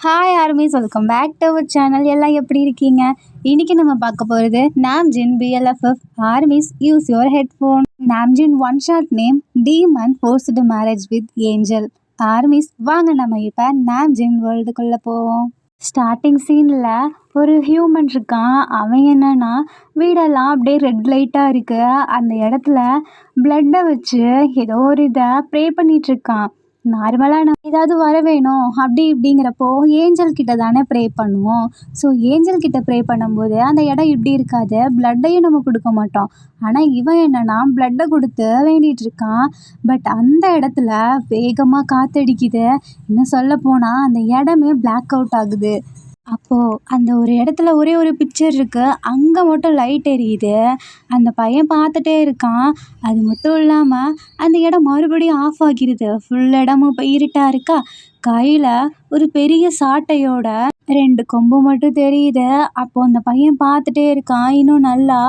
Hi armies, welcome back to our channel. எல்லாம் எப்படி இருக்கீங்க? இன்னைக்கு நம்ம பார்க்க போகிறது Namjin BLFF armies use your headphone. Namjin one short name demon forced marriage with angel. Armies, வாங்க நம்ம இப்போ நாம்ஜின் வேர்ல்டுக்குள்ளே போவோம். ஸ்டார்டிங் சீனில் ஒரு ஹியூமன் இருக்கான். அவன் என்னன்னா, வீடெல்லாம் அப்படியே ரெட் லைட்டாக இருக்கு. அந்த இடத்துல பிளட்டை வச்சு ஏதோ ஒரு இதை ப்ரே பண்ணிட்டு இருக்கான். நார்மலாக நம்ம ஏதாவது வர வேணும் அப்படி இப்படிங்கிறப்போ ஏஞ்சல் கிட்ட தானே ப்ரே பண்ணுவோம். ஸோ ஏஞ்சல் கிட்ட ப்ரே பண்ணும்போது அந்த இடம் இப்படி இருக்காது, பிளட்டையும் நம்ம கொடுக்க மாட்டோம். ஆனால் இவன் என்னன்னா பிளட்டை கொடுத்து வேண்டிகிட்டு இருக்கான். பட் அந்த இடத்துல வேகமாக காற்றடிக்குது. இன்னும் சொல்ல போனால் அந்த இடமே பிளாக் அவுட் ஆகுது. அப்போது அந்த ஒரு இடத்துல ஒரே ஒரு பிக்சர் இருக்குது, அங்கே மட்டும் லைட் எரியுது. அந்த பையன் பார்த்துட்டே இருக்கான். அது மட்டும் இல்லாமல் அந்த இடம் மறுபடியும் ஆஃப் ஆகிருது. ஃபுல் இடமும் இப்போ இருட்டாக இருக்கா. கையில் ஒரு பெரிய சாட்டையோட ரெண்டு கொம்பு மட்டும் தெரியுது. அப்போ அந்த பையன் பார்த்துட்டே இருக்கான் இன்னும் நல்லா.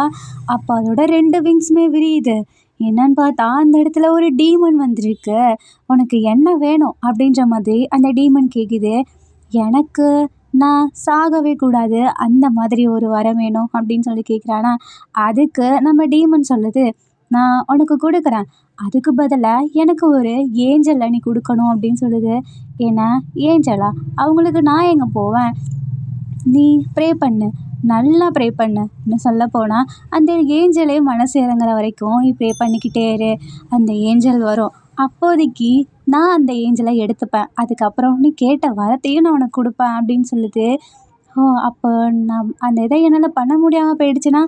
அப்போ அதோட ரெண்டு விங்ஸுமே விரியுது. என்னன்னு பார்த்தா அந்த இடத்துல ஒரு டீமன் வந்திருக்கு. உனக்கு என்ன வேணும் அப்படின்ற மாதிரி அந்த டீமன் கேட்குது. எனக்கு நான் சாகவே கூடாது, அந்த மாதிரி ஒரு வரம் வேணும் அப்படின்னு சொல்லி கேட்குறானா. அதுக்கு நம்ம டீமன் சொல்லுது, நான் உனக்கு கொடுக்குறேன், அதுக்கு பதிலாக எனக்கு ஒரு ஏஞ்சலை நீ கொடுக்கணும் அப்படின்னு சொல்லுது. ஏன்னா ஏஞ்சலா, அவங்களுக்கு நான் எங்கே போவேன், நீ ப்ரே பண்ணு, நல்லா ப்ரே பண்ணு. இன்னும் சொல்லப்போனால் அந்த ஏஞ்சலே மனசு இறங்குற வரைக்கும் நீ ப்ரே பண்ணிக்கிட்டே இரு, அந்த ஏஞ்சல் வரும். அப்போதைக்கு நான் அந்த ஏஞ்சலை எடுத்துப்பேன், அதுக்கப்புறம் நீ கேட்ட வரத்தையும் நான் உனக்கு கொடுப்பேன் அப்படின்னு சொல்லுது. ஓ, அப்போ நான் அந்த இதை என்னால் பண்ண முடியாமல் போயிடுச்சுன்னா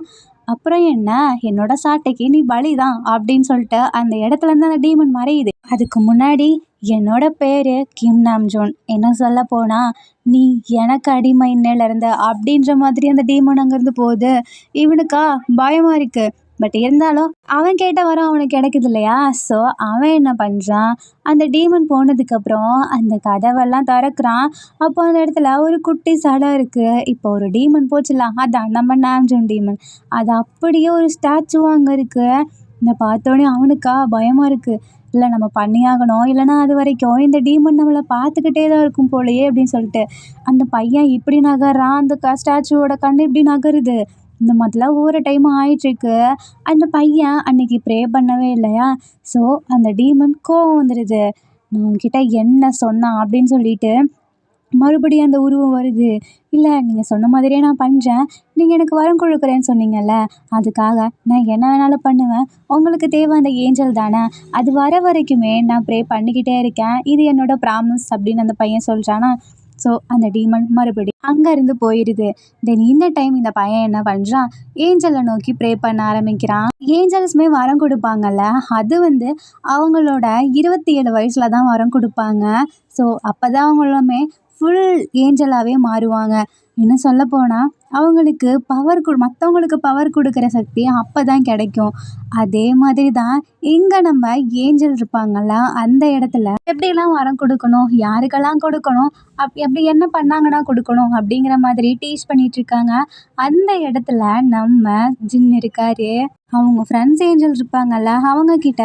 அப்புறம் என்ன, என்னோட சாட்டைக்கு நீ பலி தான் அப்படின்னு சொல்லிட்டு அந்த இடத்துலேருந்து அந்த டீமன் மறையுது. அதுக்கு முன்னாடி என்னோட பேர் கிம் நாம்ஜூன், என்ன சொல்ல போனால் நீ எனக்கு அடிமை இன்னையிலேருந்து அப்படின்ற மாதிரி அந்த டீமன் அங்கேருந்து போகுது. இவனுக்கா பயமாக இருக்குது. பட் இருந்தாலும் அவன் கேட்ட வரம் அவனுக்கு கிடைக்குது இல்லையா. ஸோ அவன் என்ன பண்ணுறான், அந்த டீமன் போனதுக்கப்புறம் அந்த கதவெல்லாம் திறக்கிறான். அப்போ அந்த இடத்துல ஒரு குட்டி சடம் இருக்குது. இப்போ ஒரு டீமன் போச்சுல, அதான் நம்ம நாம்ஜூன் டீமன். அது அப்படியே ஒரு ஸ்டாச்சுவாக அங்கே இருக்குது. இந்த பார்த்தோன்னே அவனுக்கா பயமாக இருக்குது. இல்லை நம்ம பண்ணியாகணும், இல்லைனா அது வரைக்கும் இந்த டீமன் நம்மளை பார்த்துக்கிட்டே தான் இருக்கும் போலையே அப்படின்னு சொல்லிட்டு அந்த பையன் இப்படி நகர்றான். அந்த ஸ்டாச்சுவோட கண்ணு இப்படி நகருது. இந்த மாதிரிலாம் ஒவ்வொரு டைமும் ஆயிட்டுருக்கு. அந்த பையன் அன்னைக்கு ப்ரே பண்ணவே இல்லையா. ஸோ அந்த டீமன் கோவம் வந்துடுது. நான் உன்கிட்ட என்ன சொன்னான் அப்படின்னு சொல்லிட்டு மறுபடியும் அந்த உருவம் வருது. இல்லை, நீங்கள் சொன்ன மாதிரியே நான் பண்ணுறேன், நீங்கள் எனக்கு வரம் கொடுக்குறேன்னு சொன்னீங்கல்ல, அதுக்காக நான் என்ன வேணாலும் பண்ணுவேன். உங்களுக்கு தேவை அந்த ஏஞ்சல் தானே, அது வர வரைக்குமே நான் ப்ரே பண்ணிக்கிட்டே இருக்கேன், இது என்னோட ப்ராமிஸ் அப்படின்னு அந்த பையன் சொல்கிறானா. ஸோ அந்த டீமன் மறுபடியும் அங்கேருந்து போயிடுது. தென் இந்த டைம் இந்த பையன் என்ன பண்ணுறான், ஏஞ்சலை நோக்கி ப்ரே பண்ண ஆரம்பிக்கிறான். ஏஞ்சல்ஸுமே வரம் கொடுப்பாங்கல்ல, அது அவங்களோட 27 வயசில் தான் வரம் கொடுப்பாங்க. ஸோ அப்போ தான் அவங்களுமே ஃபுல் ஏஞ்சலாகவே மாறுவாங்க. இன்னும் சொல்லப்போனால் அவங்களுக்கு மற்றவங்களுக்கு பவர் கொடுக்குற சக்தி அப்போ தான் கிடைக்கும். அதே மாதிரி தான் இங்கே நம்ம ஏஞ்சல் இருப்பாங்கள்ல, அந்த இடத்துல எப்படிலாம் வரம் கொடுக்கணும், யாருக்கெல்லாம் கொடுக்கணும், அப்படி என்ன பண்ணாங்கன்னா கொடுக்கணும் அப்படிங்கிற மாதிரி டீச் பண்ணிகிட்ருக்காங்க. அந்த இடத்துல நம்ம ஜின் இருக்காரு. அவங்க ஃப்ரெண்ட்ஸ் ஏஞ்சல் இருப்பாங்கள்ல, அவங்கக்கிட்ட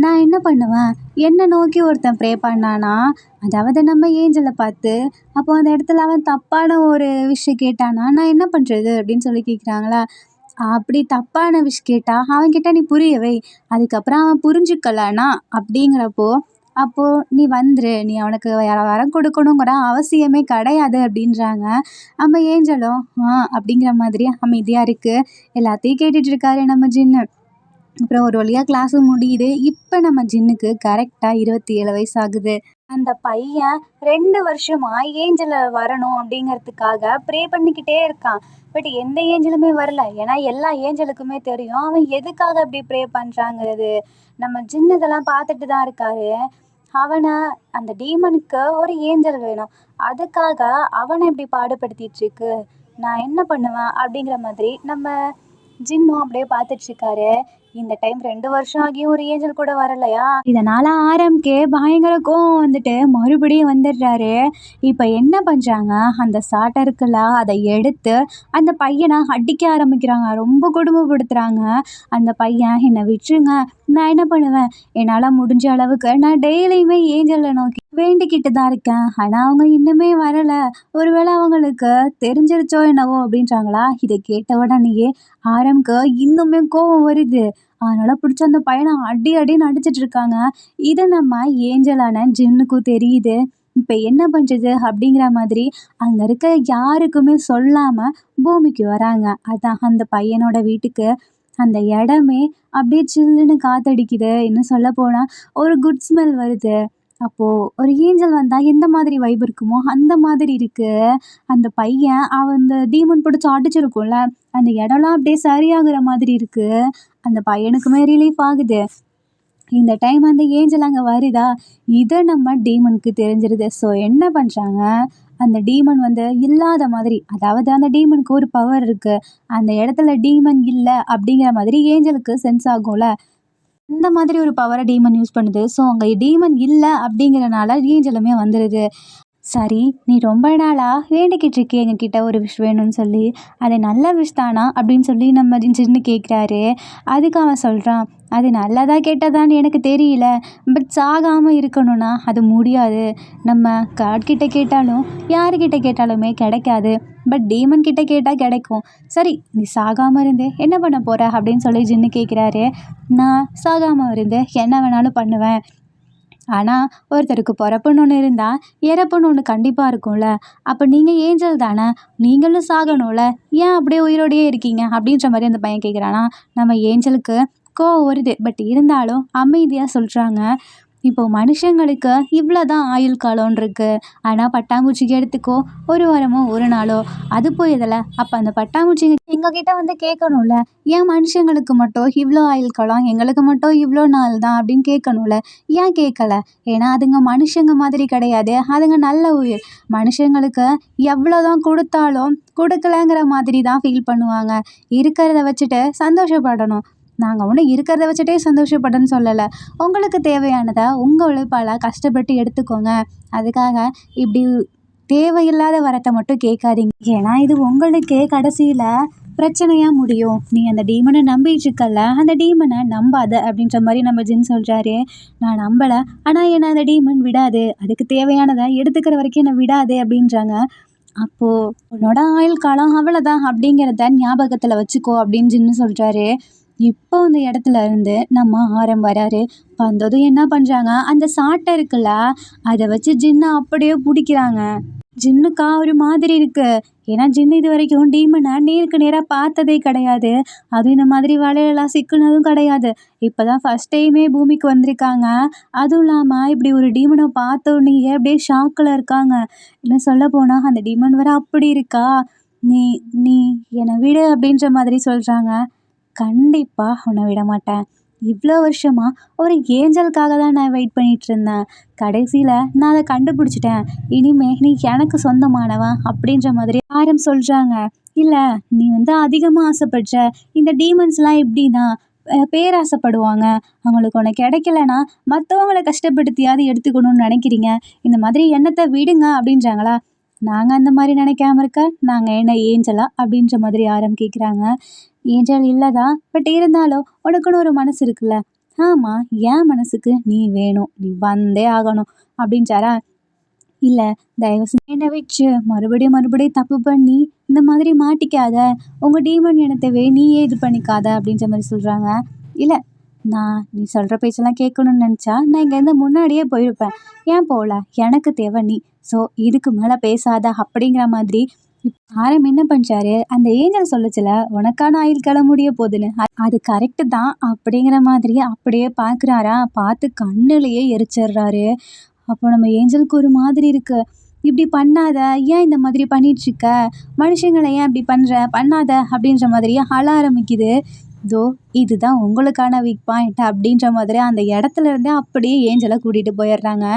நான் என்ன பண்ணுவேன், என்னை நோக்கி ஒருத்தன் ப்ரே பண்ணானா, அதாவது நம்ம ஏஞ்சலை பார்த்து, அப்போ அந்த இடத்துல அவன் தப்பான ஒரு விஷயம் கேட்டானா நான் என்ன பண்ணுறது அப்படின்னு சொல்லி கேட்குறாங்களா. அப்படி தப்பான விஷயம் கேட்டால் அவன்கிட்ட நீ புரியவை, அதுக்கப்புறம் அவன் புரிஞ்சுக்கலனா அப்படிங்கிறப்போ அப்போது நீ வந்துரு, நீ அவனுக்கு வரம் கொடுக்கணுங்கிற அவசியமே கிடையாது அப்படின்றாங்க. நம்ம ஏஞ்சலும் அப்படிங்கிற மாதிரி அமைதியாக இருக்குது. எல்லாத்தையும் கேட்டுட்டு இருக்காரு நம்ம ஜின்னு. அப்புறம் ஒரு வழியாக கிளாஸும் முடியுது. இப்போ நம்ம ஜின்னுக்கு கரெக்டாக 27 வயசு ஆகுது. அந்த பையன் 2 வருஷமா ஏஞ்சலை வரணும் அப்படிங்கிறதுக்காக ப்ரே பண்ணிக்கிட்டே இருக்கான். பட் எந்த ஏஞ்சலுமே வரல. ஏன்னா எல்லா ஏஞ்சலுக்குமே தெரியும் அவன் எதுக்காக அப்படி ப்ரே பண்ணுறாங்கிறது. நம்ம ஜின்னு இதெல்லாம் பார்த்துட்டு தான் இருக்காரு. அவனை அந்த டீமனுக்கு ஒரு ஏஞ்சல் வேணும், அதுக்காக அவனை இப்படி பாடுபடுத்திட்டு இருக்கு, நான் என்ன பண்ணுவேன் அப்படிங்கிற மாதிரி நம்ம ஜின்னும் அப்படியே பார்த்துட்ருக்காரு. இந்த டைம் 2 வருஷம் ஆகியும் ஒரு ஏஞ்சல் கூட வரலையா? இதனால ஆரம்கே பயங்கர கோவம் வந்துட்டு மறுபடியும் வந்துடுறாரு. இப்ப என்ன பண்றாங்க, அந்த சாட்டை இருக்குல்ல, அத எடுத்து அந்த பையன அடிக்க ஆரம்பிக்கிறாங்க. ரொம்ப கொடுமைப்படுத்துறாங்க. அந்த பையன், "என்ன விட்டுருங்க. நான் என்ன பண்ணுவேன்? என்னால முடிஞ்ச அளவுக்கு நான் டெய்லியுமே ஏஞ்சல நோக்கி வேண்டிக்கிட்டு தான் இருக்கேன். ஆனா அவங்க இன்னுமே வரல. ஒருவேளை அவங்களுக்கு தெரிஞ்சிருச்சோ என்னவோ" அப்படின்றாங்களா. இத கேட்ட உடனேயே ஆரம்க்கு இன்னுமே கோவம் வருது. அதனால பிடிச்சு அந்த பையன அடி அடின்னு அடிச்சிட்டு இருக்காங்க. இது நம்ம ஏஞ்சலான ஜின்னுக்கும் தெரியுது. இப்ப என்ன பண்றது? அப்படிங்கிற மாதிரி அங்க இருக்க யாருக்குமே சொல்லாம பூமிக்கு வராங்க. அதான் அந்த பையனோட வீட்டுக்கு. அந்த இடமே அப்படியே சில்லுன்னு காத்தடிக்குது. இன்னும் சொல்லப்போனா ஒரு குட் ஸ்மெல் வருது. அப்போ ஒரு ஏஞ்சல் வந்தா எந்த மாதிரி வைப் இருக்குமோ, அந்த மாதிரி இருக்கு. அந்த பையன் அந்த டீமன் பிடிச்சு அடிச்சிருக்கும்ல, அந்த இடம்லாம் அப்படியே சரியாகுற மாதிரி இருக்கு. அந்த பையனுக்குமே ரிலீஃப் ஆகுது. இந்த டைம் அந்த ஏஞ்சல் அங்க வருதா, இத நம்ம டீமனுக்கு தெரிஞ்சிருது. ஸோ என்ன பண்றாங்க, அந்த டீமன் இல்லாத மாதிரி, அதாவது அந்த டீமனுக்கு ஒரு பவர் இருக்கு. அந்த இடத்துல டீமன் இல்ல அப்படிங்கிற மாதிரி ஏஞ்சலுக்கு சென்ஸ் ஆகும்ல. இந்த மாதிரி ஒரு பவர டீமன் யூஸ் பண்ணுது. ஸோ அங்க டீமன் இல்ல அப்படிங்கிறனால ஏஞ்சலுமே வந்துருது. சரி, நீ ரொம்ப நாளா வேண்டிக்கிட்டு இருக்கியே எங்ககிட்ட ஒரு விஷ் வேணும்னு சொல்லி. அது நல்ல விஷ் தானா அப்படின்னு சொல்லி நம்ம ஜின்னு கேட்குறாரு. அதுக்கு அவன் சொல்கிறான், அது நல்லதா கெட்டதான்னு எனக்கு தெரியல. பட் சாகாமல் இருக்கணும்னா அது முடியாது. நம்ம காட் கிட்ட கேட்டாலும் யாருக்கிட்ட கேட்டாலுமே கிடைக்காது. பட் டீமன் கிட்ட கேட்டால் கிடைக்கும். சரி, நீ சாகாமல் இருந்து என்ன பண்ண போற அப்படின்னு சொல்லி ஜின்னு கேட்குறாரு. நான் சாகாமல் இருந்து என்ன வேணாலும் பண்ணுவேன். ஆனால் ஒருத்தருக்கு பிறப்புன்னு ஒன்று இருந்தால் இறப்புன்னு ஒன்று கண்டிப்பாக இருக்கும்ல. அப்போ நீங்கள் ஏஞ்சல் தானே, நீங்களும் சாகணும்ல, ஏன் அப்படியே உயிரோடையே இருக்கீங்க அப்படின்ற மாதிரி அந்த பையன் கேட்குறானா. நம்ம ஏஞ்சலுக்கு கோவம் வருது. பட் இருந்தாலும் அமைதியாக சொல்கிறாங்க. இப்போ மனுஷங்களுக்கு இவ்வளோ தான் ஆயுள் காலம்னு இருக்கு. ஆனால் பட்டாம்பூச்சிக்கு எடுத்துக்கோ, ஒரு வாரமோ ஒரு நாளோ. அது போயதில்ல. அப்போ அந்த பட்டாம்பூச்சிங்க எங்ககிட்ட கேட்கணும்ல, ஏன் மனுஷங்களுக்கு மட்டும் இவ்வளோ ஆயுள் காலம், எங்களுக்கு மட்டும் இவ்வளோ நாள் தான் அப்படின்னு கேட்கணும்ல. ஏன் கேட்கல? ஏன்னா அதுங்க மனுஷங்க மாதிரி கிடையாது. அதுங்க நல்ல உயிர். மனுஷங்களுக்கு எவ்வளோ தான் கொடுத்தாலும் கொடுக்கலங்கிற மாதிரி தான் ஃபீல் பண்ணுவாங்க. இருக்கிறத வச்சுட்டு சந்தோஷப்படணும். நாங்கள் ஒன்றும் இருக்கிறத வச்சுட்டே சந்தோஷப்படணும்னு சொல்லலை. உங்களுக்கு தேவையானதை உங்கள் உழைப்பால் கஷ்டப்பட்டு எடுத்துக்கோங்க. அதுக்காக இப்படி தேவையில்லாத வரத்தை மட்டும் கேட்காதீங்க. ஏன்னா இது உங்களுக்கே கடைசியில் பிரச்சனையாக முடியும். நீ அந்த டீமனை நம்பிட்டு இருக்கல, அந்த டீமனை நம்பாத அப்படின்ற மாதிரி நம்ம ஜின் சொல்கிறாரு. நான் நம்பலை, ஆனால் என்னை அந்த டீமன் விடாது. அதுக்கு தேவையானதை எடுத்துக்கிற வரைக்கும் என்னை விடாது அப்படின்றாங்க. அப்போது உன்னோட ஆயுள் காலம் அவ்வளோதான் அப்படிங்கிறத ஞாபகத்தில் வச்சுக்கோ அப்படின்னு ஜின்னு சொல்கிறாரு. இப்போ அந்த இடத்துல இருந்து நம்ம ஆரம் வராரு. வந்ததும் என்ன பண்ணுறாங்க, அந்த சாட்டை இருக்குல்ல, அதை வச்சு ஜின்னை அப்படியே பிடிக்கிறாங்க. ஜின்னுக்கா ஒரு மாதிரி இருக்கு. ஏன்னா ஜின்னு இது வரைக்கும் டீமனை நேருக்கு நேராக பார்த்ததே கிடையாது. அதுவும் இந்த மாதிரி வலையெல்லாம் சிக்கினதும் கிடையாது. இப்போ தான் ஃபஸ்ட் டைமே பூமிக்கு வந்திருக்காங்க. அதுவும் இல்லாமல் இப்படி ஒரு டீமனை பார்த்தோன்னே அப்படியே ஷாக்கில் இருக்காங்க. இன்னும் சொல்ல போனால் அந்த டீமன் வர அப்படி இருக்கா, நீ நீ என்னை விடு அப்படின்ற மாதிரி சொல்கிறாங்க. கண்டிப்பா உன்னை விட மாட்டேன். இவ்வளோ வருஷமா ஒரு ஏஞ்சலுக்காக தான் நான் வெயிட் பண்ணிட்டு இருந்தேன். கடைசியில நான் அத கண்டுபிடிச்சுட்டேன். இனிமே நீ எனக்கு சொந்தமானவன் அப்படின்ற மாதிரி ஆரம் சொல்றாங்க. இல்ல, நீ அதிகமா ஆசைப்படுற. இந்த டீமன்ஸ்லாம் எப்படின்னா பேராசைப்படுவாங்க. அவங்களுக்கு உனக்கு கிடைக்கலனா மற்றவங்கள கஷ்டப்படுத்தியாவது எடுத்துக்கணும்னு நினைக்கிறீங்க. இந்த மாதிரி எண்ணத்தை விடுங்க அப்படின்றாங்களா. நாங்க அந்த மாதிரி நினைக்காம இருக்க, நாங்க என்ன ஏஞ்சலா அப்படின்ற மாதிரி ஆரம் கேட்குறாங்க. ஏஞ்சல் இல்லதான், பட் இருந்தாலும் உனக்குன்னு ஒரு மனசு இருக்குல்ல. ஆமா, என் மனசுக்கு நீ வேணும், நீ வந்தே ஆகணும் அப்படின்றாரா. இல்ல, தயவு செஞ்சு என்னை வச்சு மறுபடியும் மறுபடியும் தப்பு பண்ணி இந்த மாதிரி மாட்டிக்காத. உங்க டீமன் இனத்தவே நீயே இது பண்ணிக்காத அப்படின்ற மாதிரி சொல்றாங்க. இல்ல, நான் நீ சொல்ற பேச்செல்லாம் கேட்கணும்னு நினைச்சா நான் இங்கேருந்து முன்னாடியே போயிருப்பேன். ஏன் போகல? எனக்கு தேவை நீ. ஸோ இதுக்கு மேலே பேசாத அப்படிங்கிற மாதிரி ஆரம் என்ன பண்றாரு, அந்த ஏஞ்சல் சொல்லுச்சுல உனக்கான ஆயுள் கால முடிய போகுதுன்னு, அது கரெக்டு தான் அப்படிங்கிற மாதிரி அப்படியே பார்க்குறாரா. பார்த்து கண்ணுலேயே எரிச்சிடுறாரு. அப்போ நம்ம ஏஞ்சலுக்கு ஒரு மாதிரி இருக்கு. இப்படி பண்ணாத, ஏன் இந்த மாதிரி பண்ணிட்டு இருக்க, மனுஷங்களை ஏன் இப்படி பண்ணாத அப்படின்ற மாதிரியே அழ ஆரம்பிக்குது. இதோ இதுதான் உங்களுக்கான வீக் பாயிண்ட் அப்படின்ற மாதிரி அந்த இடத்துல இருந்தே அப்படியே ஏஞ்சலை கூட்டிகிட்டு போயிடுறாங்க.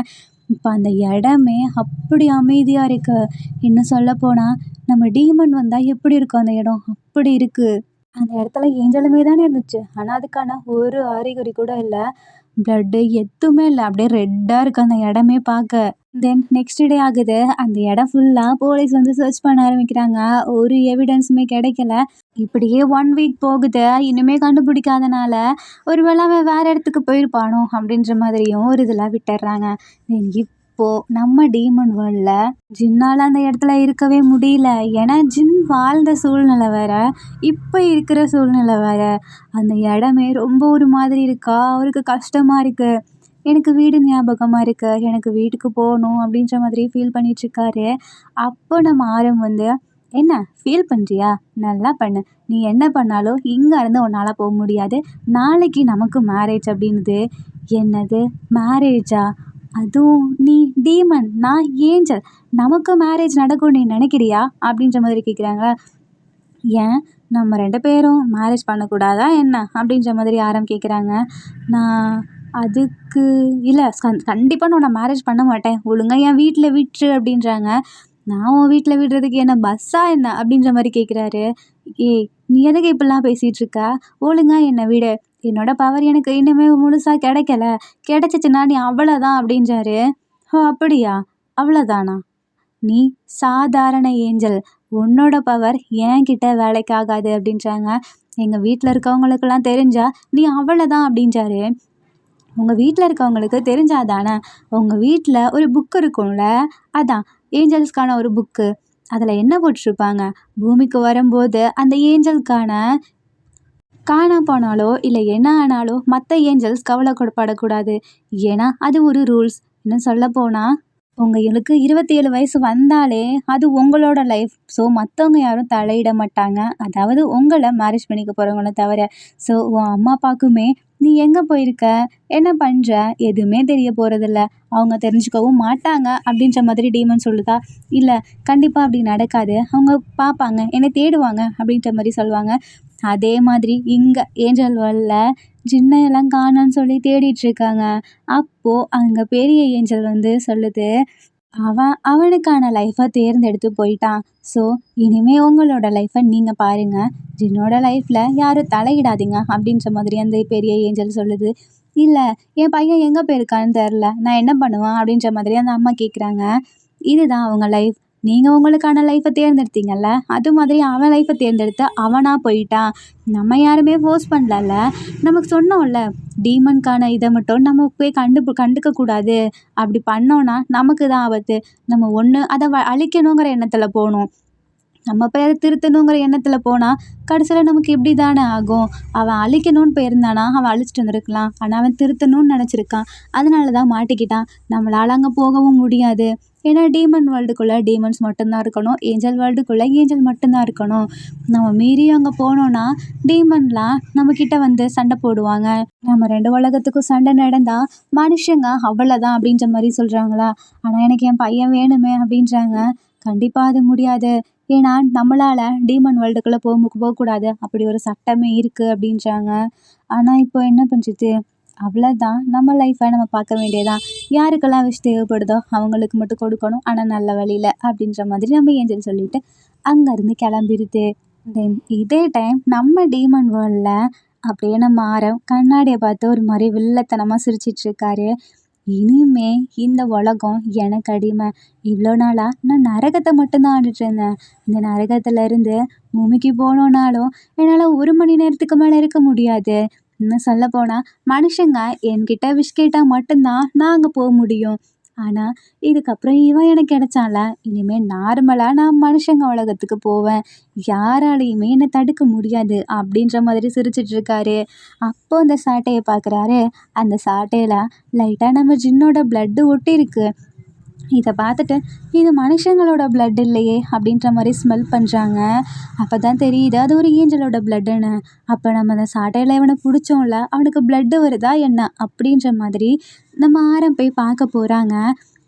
இப்போ அந்த இடமே அப்படி அமைதியாக இருக்கு. இன்னும் சொல்லப்போனால் நம்ம டீமன் வந்தால் எப்படி இருக்கும் அந்த இடம், அப்படி இருக்குது. அந்த இடத்துல ஏஞ்சலுமே தானே இருந்துச்சு. ஆனா, அதுக்கான ஒரு அறிகுறி கூட இல்ல. பிளட்டு எதுவுமே இல்ல. அப்படியே ரெட்டா இருக்கு அந்த இடமே பார்க்க. தென் நெக்ஸ்ட் டே ஆகுது. அந்த இடம் ஃபுல்லா போலீஸ் வந்து சர்ச் பண்ண ஆரம்பிக்கிறாங்க. ஒரு எவிடன்ஸுமே கிடைக்கல. இப்படியே 1 வீக் போகுது. இனிமே கண்டுபிடிக்காதனால, ஒருவேள அவன் வேற இடத்துக்கு போயிருப்பானோ! அப்படின்ற மாதிரியும் ஒரு இதில விட்டுர்றாங்க. தென் இப்போ நம்ம டீமன் வேர்ல்ட்ல ஜின்னால அந்த இடத்துல இருக்கவே முடியல. ஏன்னா, ஜின் வாழ்ந்த சூழ்நிலை வேற. இப்ப இருக்கிற சூழ்நிலை வேற. அந்த இடமே ரொம்ப ஒரு மாதிரி இருக்கா, அவருக்கு கஷ்டமா இருக்கு. எனக்கு வீடு ஞாபகமா இருக்கு. எனக்கு வீட்டுக்கு போணும் அப்படின்ற மாதிரி ஃபீல் பண்ணிட்டுருக்காரு. அப்போ நம்ம ஆரம் வந்து, "என்ன ஃபீல் பண்றியா? நல்லா பண்ணு. நீ என்ன பண்ணாலும் இங்க இருந்து உன்னால போ முடியாது. நாளைக்கு நமக்கு மேரேஜ்" அப்படின்னுது. என்னது மேரேஜா? அதுவும் நீ டீமன், நான் ஏஞ்சல். நமக்கு மேரேஜ் நடக்கும்னு நீ நினைக்கிறியா? அப்படின்ற மாதிரி கேட்குறாங்களா. ஏன் நம்ம 2 பேரும் மேரேஜ் பண்ணக்கூடாதா என்ன? அப்படின்ற மாதிரி ஆரம் கேட்குறாங்க. நான் அதுக்கு இல்ல கண்டிப்பா நான் உன்ன மேரேஜ் பண்ண மாட்டேன். ஒழுங்கா என் வீட்ல விட்டுரு அப்படின்றாங்க. நான் உன் வீட்ல விடுறதுக்கு என்ன பஸ்ஸா என்ன? அப்படின்ற மாரி கேட்குறாரு. ஏய்! நீ எதுக்கு இப்படிலாம் பேசிட்டு இருக்க? ஒழுங்கா என்ன விடு. என்னோட பவர் எனக்கு இன்னுமே முழுசா கிடைக்கல. கிடைச்சிச்சுன்னா நீ அவ்வளதான் அப்படின்றாரு. ஓ! அப்படியா? அவ்வளதானா? நீ சாதாரண ஏஞ்சல். உன்னோட பவர் என்கிட்ட வேலைக்கு ஆகாது அப்படின்றாங்க. எங்க வீட்ல இருக்கவங்களுக்கெல்லாம் தெரிஞ்சா நீ அவ்வளதான் அப்படின்றாரு. உங்க வீட்ல இருக்கவங்களுக்கு தெரிஞ்சா தானே. உங்க வீட்ல ஒரு புக் இருக்கும்ல. அதான் ஏஞ்சல்ஸ்க்கான ஒரு புக்கு. அதில என்ன போட்டிருப்பாங்க? பூமிக்கு வரும்போது அந்த ஏஞ்சல்க்கான காணாம போனாலோ, இல்ல என்ன ஆனாலோ மத்த ஏஞ்சல்ஸ் கவலைப்படக்கூடாது. ஏன்னா, அது ஒரு ரூல்ஸ். இன்னும் சொல்லப்போனா, உங்களுக்கு 27 வயசு வந்தாலே, அது உங்களோட லைஃப். ஸோ, மத்தவங்க யாரும் தலையிட மாட்டாங்க. அதாவது உங்கள மேரேஜ் பண்ணிக்க போறவங்கள தவிர. ஸோ, உன் அம்மா அப்பாவுக்குமே, "நீ எங்க போயிருக்க? என்ன பண்ற?" எதுவுமே தெரிய போறதில்ல. அவங்க தெரிஞ்சுக்கவும் மாட்டாங்க. அப்படின்ற மாதிரி டீமன் சொல்லுதா? இல்ல, கண்டிப்பா அப்படி நடக்காது. அவங்க பார்ப்பாங்க. என்னை தேடுவாங்க அப்படின்ற மாரி சொல்லுவாங்க. அதே மாதிரி இங்க ஏஞ்சல் வேர்ல்ட்ல ஜின்ன எல்லாம் காணோம்னு சொல்லி தேடிட்டு இருக்காங்க. அப்போ அங்க பெரிய ஏஞ்சல் வந்து சொல்லுது, அவன் அவனுக்கான லைஃப்ப தேர்ந்தெடுத்து போயிட்டான். ஸோ, இனிமே உங்களோட லைஃப்ப நீங்க பாருங்க. ஜின்னோட லைஃப்ல யாரும் தலையிடாதீங்க அப்படின்ற மாதிரி அந்த பெரிய ஏஞ்சல் சொல்லுது. இல்ல, என் பையன் எங்க போயிருக்கான்னு தெரியல. நான் என்ன பண்ணுவேன்? அப்படின்ற மாதிரி அந்த அம்மா கேட்குறாங்க. இதுதான் அவங்க லைஃப். நீங்க உங்களுக்கான லைஃப்ப தேர்ந்தெடுத்தீங்கல்ல. அது மாதிரி அவன் லைஃப்ப தேர்ந்தெடுத்து அவனா போயிட்டான். நம்ம யாருமே ஃபோர்ஸ் பண்ணலல்ல. நமக்கு சொன்னோம்ல, டீமனுக்கான இத மட்டும் நம்ம போய் கண்டுக்க கூடாது. அப்படி பண்ணோம்னா நமக்கு தான் ஆபத்து. நம்ம ஒண்ணு அத அழிக்கணுங்கிற எண்ணத்துல போணும். நம்ம போய் அத திருத்தணுங்கிற எண்ணத்துல போனா, கடைசியில நமக்கு இப்படி தானே ஆகும். அவன் அழிக்கணும்னு போயிருந்தானா, அவன் அழிச்சிட்டு வந்திருக்கலாம். ஆனா அவன் திருத்தணும்னு நினைச்சிருக்கான். அதனால தான் மாட்டிக்கிட்டான். நம்மளால அங்க போகவும் முடியாது. ஏன்னா டீமன் வேர்ல்டுக்குள்ள டீமன்ஸ் மட்டும் தான் இருக்கணும். ஏஞ்சல் வேர்ல்டுக்குள்ள ஏஞ்சல் மட்டும் தான் இருக்கணும். நம்ம மீறி அங்க போனோம்னா, டீமன்லாம் நம்மகிட்ட வந்து சண்டை போடுவாங்க. நம்ம 2 உலகத்துக்கும் சண்டை நடந்தா, மனுஷங்க அவ்வளதான் அப்படின்ற மாரி சொல்றாங்களா? ஆனா எனக்கு என் பையன் வேணுமே அப்படின்றாங்க. கண்டிப்பா அது முடியாது. ஏன்னா, நம்மளால டீமன் வேர்ல்டுக்குள்ள போகக்கூடாது. அப்படி ஒரு சட்டமே இருக்கு அப்படின்றாங்க. ஆனா, இப்போ என்ன பண்றது? அவ்வளதான். நம்ம லைஃப்ப நம்ம பார்க்க வேண்டியதுதான். யாருக்கெல்லாம் விஷ் தேவைப்படுதோ அவங்களுக்கு மட்டும் கொடுக்கணும். ஆனா நல்ல வழியில அப்படின்ற மாதிரி நம்ம ஏஞ்சல் சொல்லிட்டு அங்கருந்து கிளம்பிருது. தென் இதே டைம் நம்ம டீமன் வேர்ல்ட்ல அப்படியே நம்ம ஆரம் கண்ணாடிய பார்த்து ஒரு மாரி வில்லத்தனமா சிரிச்சிட்டு இருக்காரு. இனிமே இந்த உலகம் எனக்கு அடிமை. இவ்வளோ நாளா நான் நரகத்தை மட்டும்தான் ஆண்டுட்டு இருந்தேன். இந்த நரகத்துல இருந்து பூமிக்கு போகணுன்னாலும் என்னால் 1 மணி நேரத்துக்கு மேலே இருக்க முடியாது. இன்னும் சொல்லப்போனா மனுஷங்க என்கிட்ட விஷ் கேட்டா மட்டும்தான் நான் அங்கே போக முடியும். ஆனால் இதுக்கப்புறம் இவன் எனக்கு கிடைச்சான்ல, இனிமே நார்மலா நான் மனுஷங்க உலகத்துக்கு போவேன். யாராலையுமே என்னை தடுக்க முடியாது அப்படின்ற மாதிரி சிரிச்சிட்டு இருக்காரு. அப்போ அந்த சாட்டையை பார்க்குறாரு. அந்த சாட்டையில லைட்டாக நம்ம ஜின்னோட பிளட்டு ஒட்டியிருக்கு. இதை பார்த்துட்டு இது மனுஷங்களோட பிளட் இல்லையே அப்படின்ற மாதிரி ஸ்மெல் பண்ணுறாங்க. அப்போ தான் தெரியுது அது ஒரு ஏஞ்சலோட பிளட்டுன்னு. அப்போ நம்ம அந்த சாட்டையில் இவனை பிடிச்சோம்ல, அவனுக்கு பிளட்டு வருதா என்ன அப்படின்ற மாதிரி நம்ம ஆரம் போய் பார்க்க போகிறாங்க.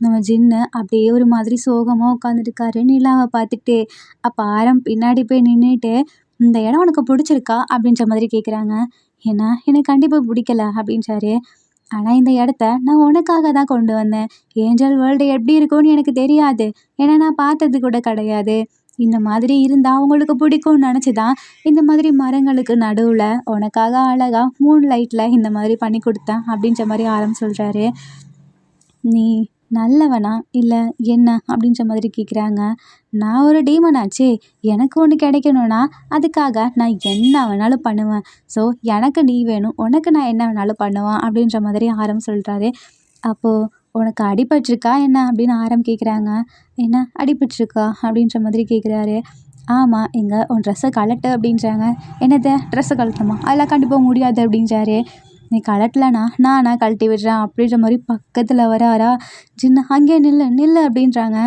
நம்ம ஜின்னு அப்படியே ஒரு மாதிரி சோகமாக உட்காந்துருக்காரு நிலாவை பார்த்துட்டு. அப்போ ஆரம் பின்னாடி போய் நின்றுட்டு, இந்த இடம் உனக்கு பிடிச்சிருக்கா அப்படின்ற மாதிரி கேட்குறாங்க. ஏன்னா எனக்கு கண்டிப்பாக பிடிக்கல அப்படின்றாரு. ஆனால் இந்த இடத்த நான் உனக்காக தான் கொண்டு வந்தேன். ஏஞ்சல் வேர்ல்டு எப்படி இருக்கும்னு எனக்கு தெரியாது. ஏன்னா நான் பார்த்தது கூட கிடையாது. இந்த மாதிரி இருந்தால் அவங்களுக்கு பிடிக்கும்னு நினச்சி தான் இந்த மாதிரி மரங்களுக்கு நடுவில் உனக்காக அழகாக மூன் லைட்டில் இந்த மாதிரி பண்ணி கொடுத்தேன் அப்படின்ற மாதிரி சொல்கிறாரு. நீ நல்லவனா இல்லை என்ன அப்படின்ற மாதிரி கேட்குறாங்க. நான் ஒரு டீமன் ஆச்சே, எனக்கு ஒன்று கிடைக்கணும்னா அதுக்காக நான் என்ன வேணாலும் பண்ணுவேன். ஸோ எனக்கு நீ வேணும், உனக்கு நான் என்ன வேணாலும் பண்ணுவேன் அப்படின்ற மாதிரி சொல்கிறாரு. அப்போது உனக்கு அடிபட்டிருக்கா என்ன அப்படின்னு கேட்குறாங்க. என்ன அடிபட்டிருக்கா அப்படின்ற மாதிரி கேட்குறாரு. ஆமாம், எங்கே உன் ட்ரெஸ்ஸை கழட்டு அப்படின்றாங்க. என்னது ட்ரெஸ்ஸை கழட்டணுமா, அதெல்லாம் கண்டிப்பாக முடியாது அப்படின்றாரு. நீ கழட்டலனா நானா கழட்டி விடுறேன் அப்படின்ற மாதிரி பக்கத்தில் வராரா. சின்ன அங்கே நில்லு நில்லு அப்படின்றாங்க.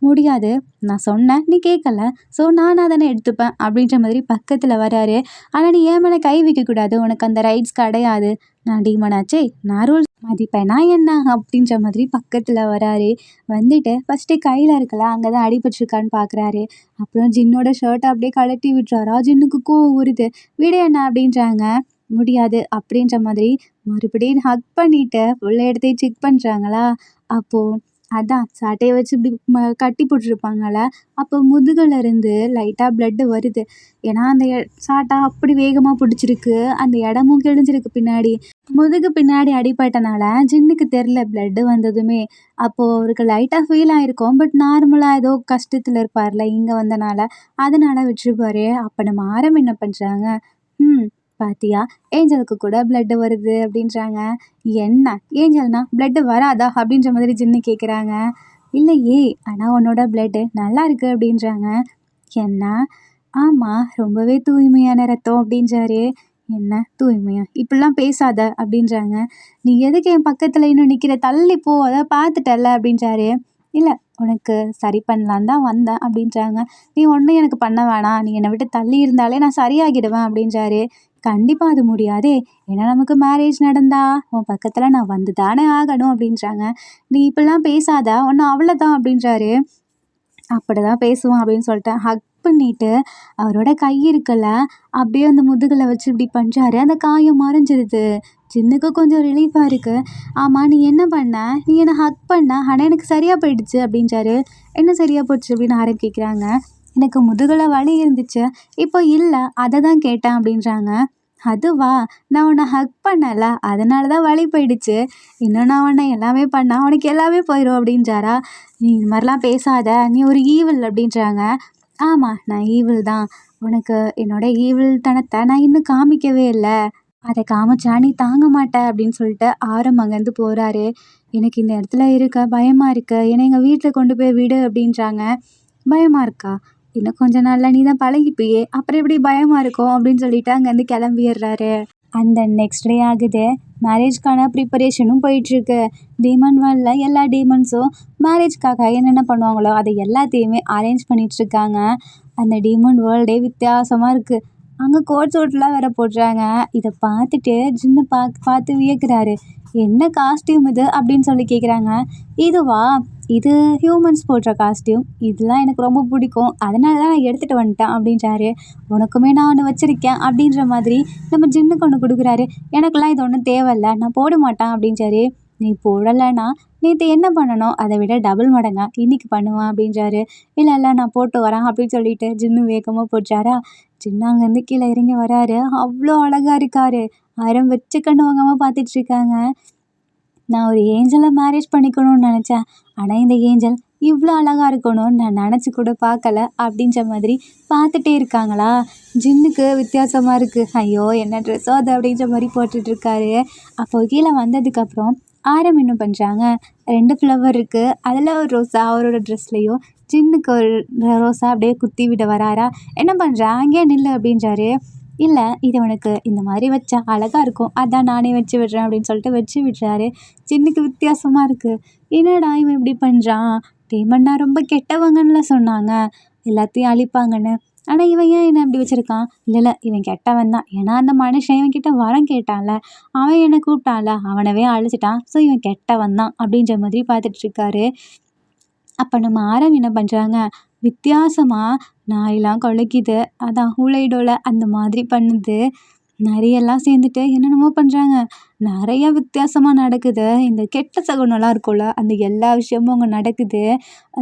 முடியாது, நான் சொன்னேன் நீ கேட்கல, ஸோ நானாக தானே எடுத்துப்பேன் அப்படின்ற மாதிரி பக்கத்தில் வராரு. ஆனால் நீ ஏன் மேலே கை வைக்கக்கூடாது, உனக்கு அந்த ரைட்ஸ் கிடையாது, நான் டீமனாச்சே, நான் ரூல்ஸ் மதிப்பேனா என்ன அப்படின்ற மாதிரி பக்கத்தில் வராரு. வந்துட்டு ஃபஸ்ட்டு கையில் இருக்கல அங்கே தான் அடிபட்டிருக்கான்னு பார்க்குறாரு. அப்புறம் ஜின்னோட ஷர்ட்டை அப்படியே கழட்டி விட்டுறாரா. ஜின்னுக்கு கோவம் வருது. விட என்ன அப்படின்றாங்க. முடியாது அப்படின்ற மாதிரி மறுபடியும் ஹக் பண்ணிட்டு உள்ள இடத்தையே செக் பண்ணுறாங்களா. அப்போது அதான் சாட்டையை வச்சு இப்படி கட்டி போட்டிருப்பாங்கள்ல, அப்போ முதுகுலேருந்து லைட்டாக பிளட்டு வருது. ஏன்னா அந்த சாட்டை அப்படி வேகமாக பிடிச்சிருக்கு, அந்த இடமும் கிழிஞ்சிருக்கு பின்னாடி. முதுகு பின்னாடி அடிபட்டனால ஜின்னுக்கு தெரில பிளட்டு வந்ததுமே. அப்போது அவருக்கு லைட்டாக ஃபீல் ஆகிருக்கும். பட் நார்மலாக ஏதோ கஷ்டத்தில் இருப்பார்ல இங்கே வந்தனால, அதனால் விட்டுருப்பாரு. அப்போ நம்ம என்ன பண்ணுறாங்க, பாத்தியா ஏஞ்சலுக்கு கூட பிளட்டு வருது அப்படின்றாங்க. என்ன ஏஞ்சல்னா பிளட்டு வராதா அப்படின்ற மாதிரி ஜின்னு கேட்குறாங்க. இல்லையே, ஆனால் உன்னோட பிளட்டு நல்லா இருக்கு அப்படின்றாங்க. என்ன? ஆமாம், ரொம்பவே தூய்மையான ரத்தம் அப்படின்றாரு. என்ன தூய்மையா, இப்படிலாம் பேசாத அப்படின்றாங்க. நீ எதுக்கு என் பக்கத்தில் இன்னும் நிற்கிற, தள்ளி போ, அதை பார்த்துட்டல அப்படின்றாரு. இல்லை, உனக்கு சரி பண்ணலான் தான் வந்தேன் அப்படின்றாங்க. நீ ஒன்றும் எனக்கு பண்ண வேணாம், நீ என்னை விட்டு தள்ளி இருந்தாலே நான் சரியாகிடுவேன் அப்படின்றாரு. கண்டிப்பாக அது முடியாதே, ஏன்னா நமக்கு மேரேஜ் நடந்தா உன் பக்கத்தில் நான் வந்து தானே ஆகணும் அப்படின்றாங்க. நீ இப்படிலாம் பேசாத, ஒன்று அவ்வளோதான் அப்படின்றாரு. அப்படி தான் பேசுவான் அப்படின்னு சொல்லிட்டேன். ஹக் பண்ணிட்டு அவரோட கை இருக்குல்ல அப்படியே அந்த முதுகில் வச்சு இப்படி பண்ணுறாரு. அந்த காயம் மறைஞ்சிருது. ஜின்னுக்கு கொஞ்சம் ரிலீஃபாக இருக்குது. ஆமாம், நீ என்ன பண்ண, நீ என்னை ஹக் பண்ண, ஆனால் எனக்கு சரியாக போயிடுச்சு அப்படின்றாரு. என்ன சரியாக போச்சு அப்படின்னு கேட்குறாங்க. எனக்கு முதுகில் வலி இருந்துச்சு, இப்போ இல்லை, அதை தான் கேட்டேன் அப்படின்றாங்க. அதுவா, நான் உன்னை ஹக் பண்ணல, அதனால தான் வலி போயிடுச்சு, இன்னும் நான் உன்னை எல்லாமே பண்ணால் உனக்கு எல்லாமே போயிடும் அப்படின்றாரா. நீ இந்த மாதிரிலாம் பேசாத, நீ ஒரு ஈவில் அப்படின்றாங்க. ஆமாம், நான் ஈவில் தான், உனக்கு என்னோட ஈவில் தனத்தை நான் இன்னும் காமிக்கவே இல்லை, அதை காமிச்சா நீ தாங்க மாட்ட அப்படின்னு சொல்லிட்டு அங்கேருந்து போகிறாரு. எனக்கு இந்த இடத்துல இருக்க பயமாக இருக்குது, என்னை எங்கள் வீட்டில் கொண்டு போய் விடு அப்படின்றாங்க. பயமாக இருக்கா, இன்னும் கொஞ்ச நாளில் நீ தான் பழகிப்பியே, அப்புறம் எப்படி பயமாக இருக்கும் அப்படின்னு சொல்லிட்டு அங்கேருந்து கிளம்பிடுறாரு. அந்த நெக்ஸ்ட் டே ஆகுது. மேரேஜ்க்கான ப்ரிப்பரேஷனும் போயிட்டுருக்கு. டீமன் வேர்ல்டில் எல்லா டீமன்ஸும் மேரேஜ்க்காக என்னென்ன பண்ணுவாங்களோ அதை எல்லாத்தையுமே அரேஞ்ச் பண்ணிகிட்ருக்காங்க. அந்த டீமன் வேர்ல்டே வித்தியாசமாக இருக்குது. அங்கே கோட் சூட்லாம் வேற போடுறாங்க. இதை பார்த்துட்டு ஜின்னு பார்த்து வியக்கிறாரு. என்ன காஸ்டியூம் இது அப்படின்னு சொல்லி கேட்குறாங்க. இதுவா, இது ஹியூமன்ஸ் போடுற காஸ்டியூம், இதெல்லாம் எனக்கு ரொம்ப பிடிக்கும், அதனால தான் நான் எடுத்துகிட்டு வந்துட்டேன் அப்படின்றாரு. உனக்குமே நான் ஒன்று வச்சுருக்கேன் அப்படின்ற மாதிரி நம்ம ஜின்னுக்கு ஒன்று கொடுக்குறாரு. எனக்கெல்லாம் இது ஒன்றும் தேவையில்ல, நான் போட மாட்டேன் அப்படின்றாரு. நீ போடலைன்னா நேற்று என்ன பண்ணணும் அதை விட டபுள் மடங்கா இன்னைக்கு பண்ணுவேன் அப்படின்றாரு. இல்லை இல்லை, நான் போட்டு வரேன் அப்படின்னு சொல்லிட்டு ஜின்னு வேகமாக போட்டாரா. ஜின்னு அங்கேருந்து கீழே இறங்கி வராரு. அவ்வளோ அழகாக இருக்காரு. ஆயிரம் வச்சு கண்ணு வாங்காமல் பார்த்துட்ருக்காங்க. நான் ஒரு ஏஞ்சலை மேரேஜ் பண்ணிக்கணும்னு நினச்சேன், ஆனால் இந்த ஏஞ்சல் இவ்வளோ அழகாக இருக்கணும்னு நான் நினச்சி கூட பார்க்கல அப்படின்ற மாதிரி பார்த்துட்டே இருக்காங்களா. ஜின்னுக்கு வித்தியாசமாக இருக்குது. ஐயோ என்ன ட்ரெஸ்ஸோ அது அப்படின்ற மாதிரி போட்டுட்ருக்காரு. அப்போ கீழே வந்ததுக்கப்புறம் என்ன பண்ணுறாங்க, 2 ஃப்ளவர் இருக்குது, அதில் ஒரு ரோஸா அவரோட ட்ரெஸ்லேயும், ஜின்னுக்கு ஒரு ரோஸா அப்படியே குத்தி விட வராரா. என்ன பண்ணுறா, அங்கேயே நில்லு அப்படின்றாரு. இல்லை, இது உனக்கு இந்த மாதிரி வச்சா அழகாக இருக்கும், அதான் நானே வச்சு விடுறேன் அப்படின்னு சொல்லிட்டு வச்சு விடுறாரு. ஜின்னுக்கு வித்தியாசமாக இருக்குது. என்னடா இவன் இப்படி பண்ணுறான், டீமன்னா ரொம்ப கெட்டவங்கன்னு சொன்னாங்க, எல்லாத்தையும் அழிப்பாங்கன்னு, ஆனால் இவன் ஏன் என்ன இப்படி வச்சுருக்கான். இல்லை இவன் கெட்டவன் தான், ஏன்னா அந்த மனுஷன் இவன்கிட்ட வரம் கேட்டான்ல, அவன் என்னை கூப்பிட்டான்ல, அவனவே அழிச்சிட்டான், ஸோ இவன் கெட்டவன் தான் அப்படின்ற மாதிரி பார்த்துட்ருக்காரு. அப்போ நம்ம என்ன பண்ணுறாங்க, வித்தியாசமாக நாயெல்லாம் குலைக்குது, அதான் ஹூலைடோல அந்த மாதிரி பண்ணுது. நிறையெல்லாம் சேர்ந்துட்டு என்னென்னமோ பண்ணுறாங்க. நிறைய வித்தியாசமா நடக்குது. இந்த கெட்ட சகுனம்லாம் இருக்கும்ல, அந்த எல்லா விஷயமும் அங்க நடக்குது.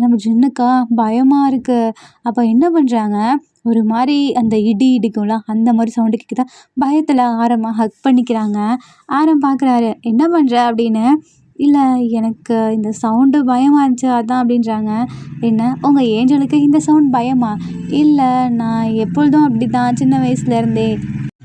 நம்ம ஜின்னுக்கா பயமா இருக்கு. அப்ப என்ன பண்றாங்க, ஒரு மாரி அந்த இடி இடிக்கும்ல, அந்த மாரி சவுண்டு கேக்குதா, பயத்துல ஆரம்ப ஹக் பண்ணிக்கிறாங்க. ஆரம் பார்க்குறாரு, "என்ன பண்ற?" அப்படின்னு. "இல்ல, எனக்கு இந்த சவுண்டு பயமா இருந்துச்சு அதான்" அப்படின்றாங்க. "என்ன, உங்க ஏஞ்சலுக்கு இந்த சவுண்ட் பயமா?" "இல்ல, நான் எப்பொழுதும் அப்படிதான் சின்ன வயசுலேருந்தே.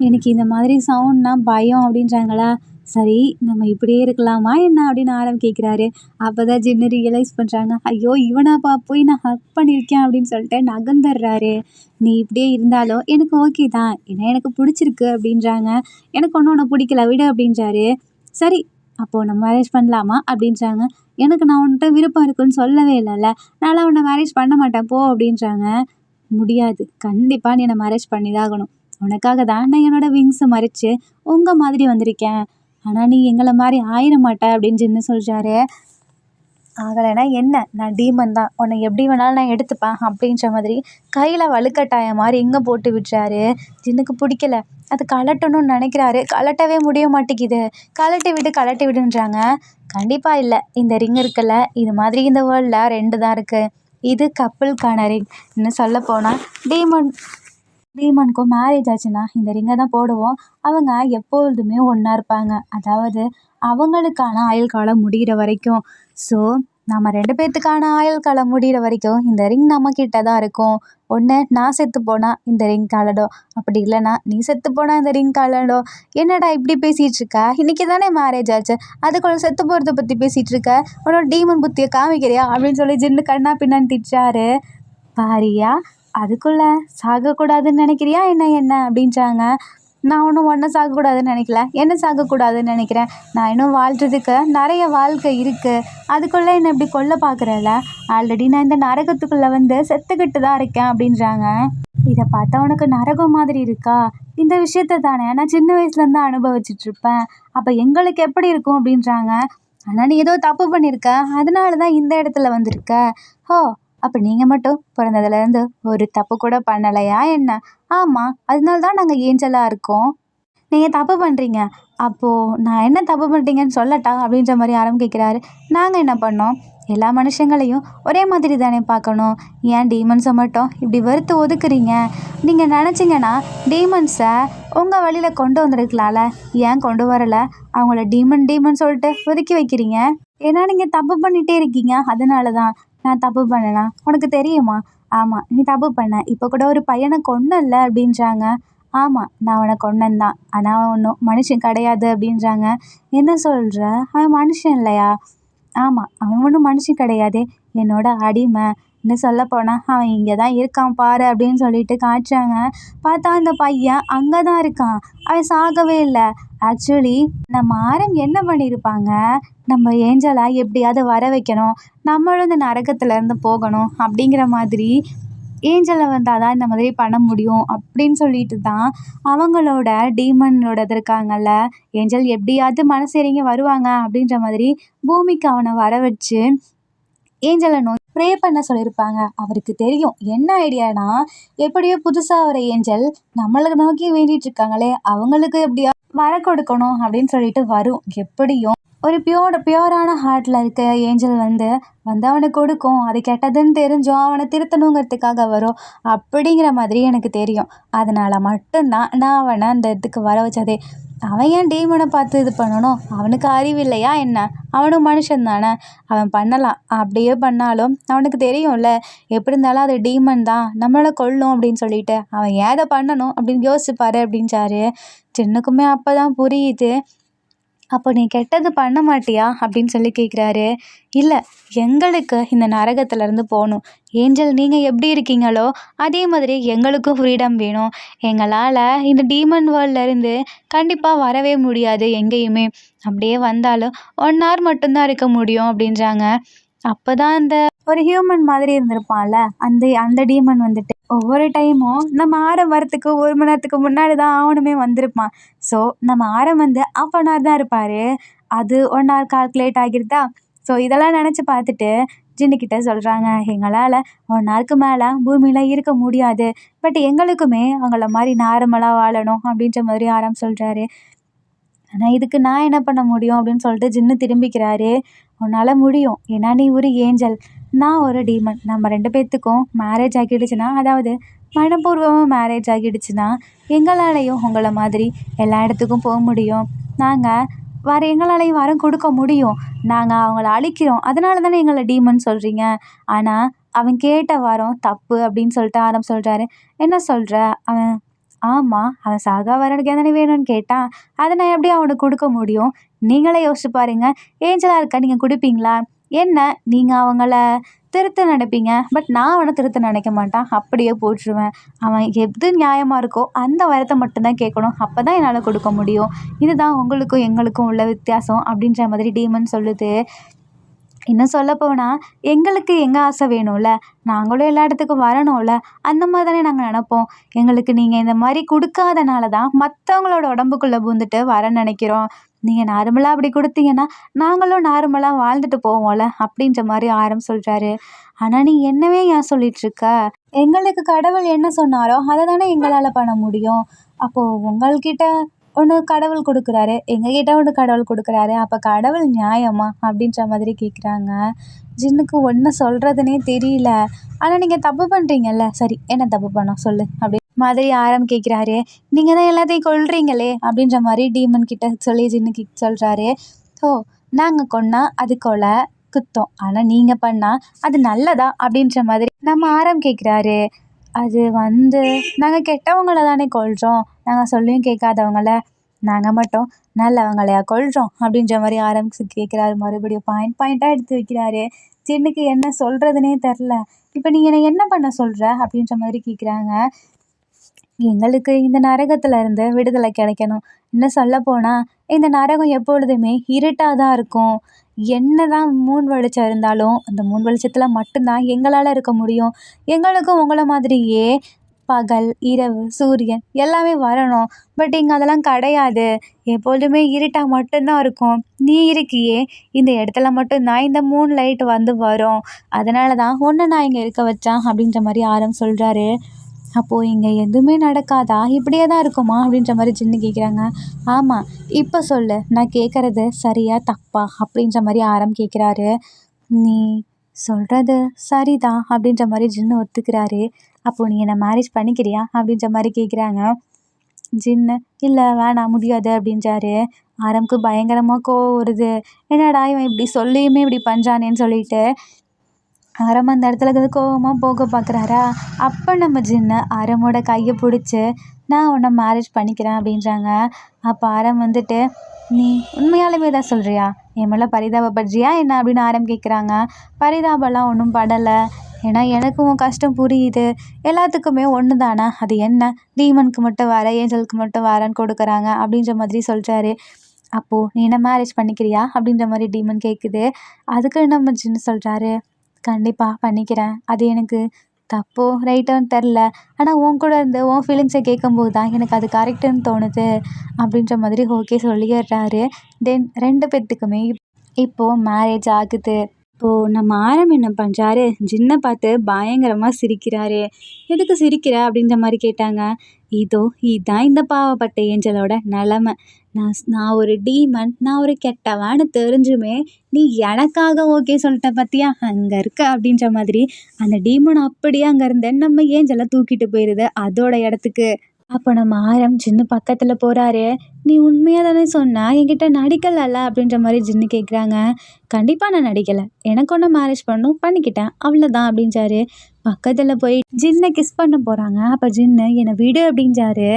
எனக்கு இந்த மாதிரி சவுண்ட்னா பயம்" அப்படின்றாங்களா. "சரி, நம்ம இப்படியே இருக்கலாமா என்ன?" அப்படின்னு ஆரம் கேட்குறாரு. அப்பதான் ஜின்னு ரியலைஸ் பண்றாங்க. ஐயோ! இவனாப்பா போய் நான் ஹக் பண்ணியிருக்கேன் அப்படின்னு சொல்லிட்டு நகர்ந்துடுறாரு. "நீ இப்படியே இருந்தாலும் எனக்கு ஓகே தான். ஏன்னா எனக்கு பிடிச்சிருக்கு" அப்படின்றாங்க. "எனக்கு ஒண்ணும் உன்ன பிடிக்கல விடு" அப்படின்றாரு. "சரி, அப்போ நம்ம மேரேஜ் பண்ணலாமா?" அப்படின்றாங்க. "எனக்கு நான் உன்கிட்ட விருப்பம் இருக்குன்னு சொல்லவே இல்லைல்ல. நான்லாம் உன்ன மேரேஜ் பண்ண மாட்டேன் போ" அப்படின்றாங்க. "முடியாது. கண்டிப்பா நீ என்ன மேரேஜ் பண்ணி தான் ஆகணும். உனக்காக தான் நான் என்னோட விங்ஸை மறைச்சு உங்க மாதிரி வந்திருக்கேன். ஆனா நீ எங்கள மாரி ஆயிர மாட்ட" அப்படின்னு ஜின்னு சொல்றாரு. "ஆகலைன்னா என்ன? நான் டீமன் தான். உன்னை எப்படி வேணாலும் நான் எடுத்துப்பேன்" அப்படின்ற மாதிரி கையில வலுக்கட்டாயம் மாரி ரிங்க போட்டு விடுறாரு. ஜின்னுக்கு பிடிக்கல. அது கழட்டணும்னு நினைக்கிறாரு. கழட்டவே முடிய மாட்டேங்குது. "கழட்டி விடு, கழட்டி விடுன்றாங்க." "கண்டிப்பா இல்ல. இந்த ரிங் இருக்குல்ல, இது மாதிரி இந்த வேர்ல்ட்ல 2 தான் இருக்கு. இது கப்புளுக்கான ரிங். இன்னும் சொல்லப்போனா டீமனுக்கும் மேரேஜ் ஆச்சுன்னா இந்த ரிங்கை தான் போடுவோம். அவங்க எப்பொழுதுமே ஒன்றா இருப்பாங்க. அதாவது அவங்களுக்கான ஆயுள் காலம் முடிகிற வரைக்கும். ஸோ நம்ம 2 பேத்துக்கான ஆயுள் காலம் முடிகிற வரைக்கும் இந்த ரிங் நம்மக்கிட்ட தான் இருக்கும். ஒன்று நான் செத்து போனால் இந்த ரிங் கழடும். அப்படி இல்லைன்னா நீ செத்து போனால் இந்த ரிங் கழடும்." "என்னடா இப்படி பேசிகிட்டு இருக்க? இன்னைக்கு தானே மேரேஜ் ஆச்சு. அதுக்குள்ள செத்து போகிறத பற்றி பேசிகிட்டு இருக்க. உன்னோட டீமன் புத்தியை காமிக்கிறியா?" அப்படின்னு சொல்லி ஜின்னு கண்ணா பின்னான்னு திட்டுறாரு. "பாரியா, அதுக்குள்ள சாகக்கூடாதுன்னு நினைக்கிறியா என்ன என்ன?" அப்படின்றாங்க. "நான் ஒன்றும் ஒன்றை சாகக்கூடாதுன்னு நினைக்கல. என்ன சாகக்கூடாதுன்னு நினைக்கிறேன். நான் இன்னும் வாழ்கிறதுக்கு நிறைய வாழ்க்கை இருக்குது. அதுக்குள்ளே என்னை இப்படி கொல்ல பார்க்குறல்ல. ஆல்ரெடி நான் இந்த நரகத்துக்குள்ளே வந்து செத்துக்கிட்டு தான் இருக்கேன்" அப்படின்றாங்க. "இதை பார்த்தா உனக்கு நரகம் மாதிரி இருக்கா? இந்த விஷயத்த தானே நான் சின்ன வயசுலேருந்து அனுபவிச்சுட்டு இருப்பேன். அப்போ எங்களுக்கு எப்படி இருக்கும்?" அப்படின்றாங்க. "ஆனால் நீ ஏதோ தப்பு பண்ணியிருக்க. அதனால தான் இந்த இடத்துல வந்திருக்க. ஓ, அப்போ நீங்கள் மட்டும் பிறந்ததுலேருந்து ஒரு தப்பு கூட பண்ணலையா என்ன?" "ஆமாம், அதனால தான் நாங்கள் ஏஞ்சலாக இருக்கோம்." "நீங்கள் தப்பு பண்ணுறீங்க. அப்போது நான் என்ன தப்பு பண்ணிட்டீங்கன்னு சொல்லட்டா?" அப்படின்ற மாதிரி ஆரம்பி கேட்குறாரு. "நாங்கள் என்ன பண்ணோம்? எல்லா மனுஷங்களையும் ஒரே மாதிரி தானே பார்க்கணும். ஏன் டீமன்ஸை மட்டும் இப்படி வெறுத்து ஒதுக்குறீங்க? நீங்கள் நினச்சிங்கன்னா டீமன்ஸை உங்கள் வழியில் கொண்டு வந்திருக்கலாம்ல. ஏன் கொண்டு வரலை? அவங்கள டீமன் சொல்லிட்டு ஒதுக்கி வைக்கிறீங்க. ஏன்னா நீங்கள் தப்பு பண்ணிகிட்டே இருக்கீங்க. அதனால தான்." "நான் தப்பு பண்ணேனா? உனக்கு தெரியுமா?" "ஆமாம், நீ தப்பு பண்ண. இப்போ கூட ஒரு பையனை கொன்னல்ல" அப்படின்றாங்க. "ஆமாம், நான் அவனை கொன்னேன் தான். ஆனால் அவன் ஒன்றும் மனுஷன் கிடையாது" அப்படின்றாங்க. "என்ன சொல்கிற? அவன் மனுஷன் இல்லையா?" "ஆமாம், அவன் ஒன்றும் மனுஷன் கிடையாதே. என்னோட அடிமை. இன்னும் சொல்லப்போனால் அவன் இங்கே தான் இருக்கான் பாரு" அப்படின்னு சொல்லிட்டு காட்டுறாங்க. பார்த்தா அந்த பையன் அங்கே தான் இருக்கான். அவன் சாகவே இல்லை. ஆக்சுவலி நம்ம ஆரம் என்ன பண்ணியிருப்பாங்க, நம்ம ஏஞ்சலை எப்படியாவது வர வைக்கணும், நம்மளும் இந்த நரகத்துலேருந்து போகணும் அப்படிங்கிற மாதிரி, ஏஞ்சலை வந்தால் தான் இந்த மாதிரி பண்ண முடியும் அப்படின்னு சொல்லிட்டு தான் அவங்களோட டீமனோடது இருக்காங்கல்ல, ஏஞ்சல் எப்படியாவது மனசு இறங்கி வருவாங்க அப்படின்ற மாதிரி பூமிக்கு அவனை வர வச்சு ஏஞ்சலை நோக்கி ப்ரே பண்ண சொல்லியிருப்பாங்க. அவருக்கு தெரியும் என்ன ஐடியானா, எப்படியோ புதுசாக வர ஏஞ்சல் நம்மளை நோக்கி வேண்டிட்டு இருக்காங்களே, அவங்களுக்கு எப்படியா வர கொடுக்கணும் அப்படின்னு சொல்லிட்டு வரும். எப்படியும் ஒரு பியோரான ஹார்ட்டில் இருக்க ஏஞ்சல் வந்து அவனுக்கு கொடுக்கும். அது கெட்டதுன்னு தெரிஞ்சும் அவனை திருத்தணுங்கிறதுக்காக வரும் அப்படிங்கிற மாதிரி எனக்கு தெரியும். அதனால் மட்டும்தான் நான் அவனை அந்த இடத்துக்கு வர வச்சதே. அவன் ஏன் டீமனை பார்த்து இது பண்ணணும்? அவனுக்கு அறிவு இல்லையா என்ன? அவனும் மனுஷன் தானே. அவன் பண்ணலாம். அப்படியே பண்ணாலும் அவனுக்கு தெரியும்ல, எப்படி இருந்தாலும் அது டீமன் தான், நம்மளை கொல்லும் அப்படின்னு சொல்லிட்டு அவன் ஏன் அதை பண்ணணும் அப்படின்னு யோசிச்சுப்பாரு அப்படின்றாரு. சின்னுக்குமே அப்போ தான் புரியுது. "அப்போ நீ கெட்டது பண்ண மாட்டியா?" அப்படின்னு சொல்லி கேட்குறாரு. "இல்லை, எங்களுக்கு இந்த நரகத்துலேருந்து போகணும். ஏஞ்சல் நீங்கள் எப்படி இருக்கீங்களோ அதே மாதிரி எங்களுக்கும் ஃப்ரீடம் வேணும். எங்களால் இந்த டீமன் வேர்ல்ட்லேருந்து கண்டிப்பாக வரவே முடியாது எங்கேயுமே. அப்படியே வந்தாலும் 1 ஹவர் மட்டும்தான் இருக்க முடியும்" அப்படின்றாங்க. அப்போ தான் அந்த ஒரு ஹியூமன் மாதிரி இருந்திருப்பான்ல, அந்த அந்த டீமன் வந்துட்டு ஒவ்வொரு டைமும் நம்ம ஆரம் வரத்துக்கு 1 மணி நேரத்துக்கு முன்னாடி தான் அவனுமே வந்திருப்பான். ஸோ நம்ம ஆரம் வந்து 1/2 ஹவர் தான் இருப்பார். அது 1 ஹவர் கால்குலேட் ஆகிருதா? ஸோ இதெல்லாம் நினச்சி பார்த்துட்டு ஜின்னுக்கிட்ட சொல்கிறாங்க, "எங்களால் 1 ஹவருக்கு மேலே பூமியில் இருக்க முடியாது. பட் எங்களுக்குமே அவங்கள மாதிரி நார்மலாக வாழணும்" அப்படின்ற மாதிரி ஆரம் சொல்கிறாரு. ஆனால் இதுக்கு நான் என்ன பண்ண முடியும் அப்படின்னு சொல்லிட்டு ஜின்னு திரும்பிக்கிறாரு. உன்னால் முடியும், ஏன்னா நீ ஒரு ஏஞ்சல், நான் ஒரு டீமன். நம்ம 2 பேர்த்துக்கும் மேரேஜ் ஆகிடுச்சுன்னா, அதாவது மனப்பூர்வமாக மேரேஜ் ஆகிடுச்சுன்னா, எங்களாலையும் உங்களை மாதிரி எல்லா இடத்துக்கும் போக முடியும். நாங்கள் எங்களாலையும் வரம் கொடுக்க முடியும். நாங்கள் அவங்கள அழிக்கிறோம், அதனால தானே எங்களை டீமன் சொல்கிறீங்க. ஆனால் அவன் கேட்ட வரம் தப்பு அப்படின்னு சொல்லிட்டு ஆரம் சொல்கிறாரு. என்ன சொல்கிற? அவன் ஆமாம், அவன் சாகா வரனுக்கு தானே வேணும்னு கேட்டான். அதை நான் எப்படி அவனுக்கு கொடுக்க முடியும்? நீங்களே யோசிச்சு பாருங்க. ஏஞ்சலாக இருக்க நீங்கள் கொடுப்பீங்களா? என்ன, நீங்கள் அவங்கள திருத்த நினைப்பீங்க, பட் நான் அவனை திருத்த நினைக்க மாட்டான், அப்படியே போட்டுருவேன். அவன் எது நியாயமாக இருக்கோ அந்த வரத்தை மட்டும்தான் கேட்கணும், அப்போ தான் என்னால் கொடுக்க முடியும். இதுதான் உங்களுக்கும் எங்களுக்கும் உள்ள வித்தியாசம் அப்படின்ற மாதிரி டீமன் சொல்லுது. இன்னும் சொல்லப்போனால் எங்களுக்கு எங்கள் ஆசை வேணும்ல, நாங்களும் எல்லா இடத்துக்கும் வரணும்ல, அந்த மாதிரி தானே நாங்கள் நினப்போம். எங்களுக்கு நீங்கள் இந்த மாதிரி கொடுக்காதனால தான் மற்றவங்களோட உடம்புக்குள்ளே பூந்துட்டு வர நினைக்கிறோம். நீங்கள் நார்மலாக அப்படி கொடுத்தீங்கன்னா நாங்களும் நார்மலாக வாழ்ந்துட்டு போவோம்ல அப்படின்ற மாதிரி ஆரம் சொல்கிறாரு. ஆனால் நீ என்னவே ஏன் சொல்லிகிட்ருக்க? எங்களுக்கு கடவுள் என்ன சொன்னாரோ அதை தானே எங்களால் பண்ண முடியும். அப்போது உங்கள்கிட்ட ஒன்று கடவுள் கொடுக்குறாரு, எங்ககிட்ட ஒன்று கடவுள் கொடுக்குறாரு, அப்போ கடவுள் நியாயமா அப்படின்ற மாதிரி கேட்குறாங்க. ஜின்னுக்கு ஒன்று சொல்கிறதுனே தெரியல. ஆனால் நீங்கள் தப்பு பண்ணுறீங்கல்ல, சரி என்ன தப்பு பண்ணோம் சொல்லு அப்படி மாதிரி ஆரம் கேட்குறாரு. நீங்கள் தான் எல்லாத்தையும் கொல்றீங்களே அப்படின்ற மாதிரி டீமன் கிட்ட சொல்லி ஜின்னுக்கு சொல்கிறாரு. ஸோ நாங்கள் கொன்னா அது கொலை குத்தம், ஆனால் நீங்கள் பண்ணால் அது நல்லதா அப்படின்ற மாதிரி நம்ம ஆரம் கேட்குறாரு. அது நாங்கள் கெட்டவங்கள தானே கொல்கிறோம், நாங்கள் சொல்லியும் கேட்காதவங்கள, நாங்கள் மட்டும் நல்லவங்களையா கொல்கிறோம் அப்படின்ற மாதிரி ஆரம்பிச்சு கேட்குறாரு. மறுபடியும் பாயிண்ட்டாக எடுத்து வைக்கிறாரு. ஜின்னுக்கு என்ன சொல்கிறதுனே தெரில. இப்போ நீ என்னை என்ன பண்ண சொல்கிற அப்படின்ற மாதிரி கேட்குறாங்க. எங்களுக்கு இந்த நரகத்துல இருந்து விடுதலை கிடைக்கணும். இன்னும் சொல்லப்போனால் இந்த நரகம் எப்பொழுதுமே இருட்டாக தான் இருக்கும். என்னதான் மூன் வெளிச்சம் இருந்தாலும் அந்த மூன் வெளிச்சத்தில் மட்டும்தான் எங்களால் இருக்க முடியும். எங்களுக்கும் உங்களை மாதிரியே பகல் இரவு சூரியன் எல்லாமே வரணும். பட் இங்கே அதெல்லாம் கிடையாது. எப்பொழுதுமே இருட்டாக மட்டும்தான் இருக்கும். நீ இருக்கியே, இந்த இடத்துல மட்டும்தான் இந்த மூன் லைட் வரும். அதனால தான் ஒன்று நான் இங்கே இருக்க வச்சேன் அப்படின்ற மாதிரி ஆரம் சொல்கிறாரு. அப்போது இங்கே எதுவுமே நடக்காதா, இப்படியே தான் இருக்குமா அப்படின்ற மாதிரி ஜின்னு கேட்குறாங்க. ஆமாம், இப்போ சொல்லு, நான் கேட்குறது சரியா தப்பா அப்படின்ற மாதிரி ஆரம் கேட்குறாரு. நீ சொல்கிறது சரிதான் அப்படின்ற மாதிரி ஜின்னு ஒத்துக்கிறாரு. அப்போது நீ என்னை மேரேஜ் பண்ணிக்கிறியா அப்படின்ற மாதிரி கேட்குறாங்க. ஜின்னு இல்லை வேணாம் முடியாது அப்படின்றாரு. ஆரம்க்கு பயங்கரமாக கோவம் வருது. என்னடா இவன் இப்படி சொல்லியுமே இப்படி பண்ணுறானேன்னு சொல்லிட்டு ஆரம் அந்த இடத்துல இருந்து கோவமாக போக பார்க்குறாரா. அப்போ நம்ம ஜின்னு ஆரமோட கையை பிடிச்சி நான் உன்னை மேரேஜ் பண்ணிக்கிறேன் அப்படின்றாங்க. அப்போ ஆரம் நீ உண்மையாலுமே தான் சொல்கிறியா, என் மேலே பரிதாபப்படுறியா என்ன அப்படின்னு ஆரம் கேட்குறாங்க. பரிதாபம்லாம் ஒன்றும் படலை, ஏன்னா எனக்கும் உன் கஷ்டம் புரியுது. எல்லாத்துக்குமே ஒன்று தானே, அது என்ன, டீமனுக்கு மட்டும் வேறு ஏஞ்சலுக்கு மட்டும் வேறன்னு கொடுக்குறாங்க அப்படின்ற மாதிரி சொல்கிறாரு. அப்போது நீ என்ன மேரேஜ் பண்ணிக்கிறியா அப்படின்ற மாதிரி டீமன் கேட்குது. அதுக்கு நம்ம ஜின்னு சொல்கிறாரு, கண்டிப்பாக பண்ணிக்கிறேன். அது எனக்கு தப்போ ரைட்டோன்னு தெரில, ஆனால் உன் கூட இருந்து உன் ஃபீலிங்ஸை கேட்கும்போது தான் எனக்கு அது கரெக்டுன்னு தோணுது அப்படின்ற மாதிரி ஓகே சொல்லிடுறாரு. தென் 2 பேர்த்துக்குமே இப்போது மேரேஜ் ஆகுது. இப்போது நம்ம ஆரம் என்ன பண்ணுறாரு, ஜின்னை பார்த்து பயங்கரமாக சிரிக்கிறாரு. எதுக்கு சிரிக்கிற அப்படின்ற மாதிரி கேட்டாங்க. இதுதான் இந்த பாவப்பட்ட ஏஞ்சலோட நிலமை. நான் ஒரு டீமன், நான் ஒரு கெட்டவான்னு தெரிஞ்சுமே நீ எனக்காக ஓகே சொல்லிட்ட பார்த்தியா, அங்கே இருக்க அப்படின்ற மாதிரி அந்த டீமன் அப்படியே அங்கே இருந்த நம்ம ஏஞ்சலை தூக்கிட்டு போயிடுது அதோட இடத்துக்கு. அப்போ நம்ம ஆரம் ஜின்னு பக்கத்தில் போகிறாரு. நீ உண்மையாக தானே சொன்னா, என்கிட்ட நடிக்கலல்ல அப்படின்ற மாதிரி ஜின்னு கேட்குறாங்க. கண்டிப்பாக நான் நடிக்கலை, எனக்கு ஒன்று மேரேஜ் பண்ணணும் பண்ணிக்கிட்டேன் அவ்வளோதான் அப்படின்றாரு. பக்கத்தில் போய் ஜின்னை கிஸ் பண்ண போகிறாங்க. அப்போ ஜின்னு என்னை விடு அப்படின்றாரு.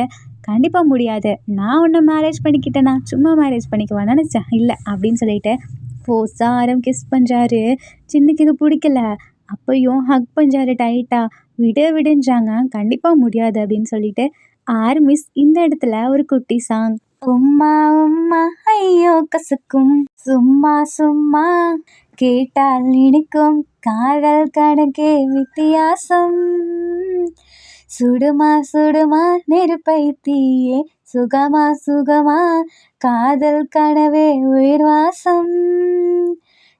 கண்டிப்பாக முடியாது, நான் ஒன்று மேரேஜ் பண்ணிக்கிட்டேனா, சும்மா மேரேஜ் பண்ணிக்குவான்னு நினச்சேன், இல்லை அப்படின்னு சொல்லிட்டு ஃபோர்ஸாக ஆரம் கிஸ் பண்ணுறாரு. ஜின்னுக்கு இது பிடிக்கல. அப்பையும் ஹக் பண்ணுறாரு டைட்டாக. விடுன்றாங்க. கண்டிப்பாக முடியாது அப்படின்னு சொல்லிட்டு ஆர்மிஸ் இந்த இடத்துல ஒரு குட்டி சாங். உம்மா உம்மா ஐயோ கசக்கும், சும்மா சும்மா கேட்டால் இனிக்கும், காதல் கணக்கே வித்தியாசம், சுடுமா சுடுமா நெருப்பை தீயே, சுகமா சுகமா காதல் கனவே உயிர் வாசம்,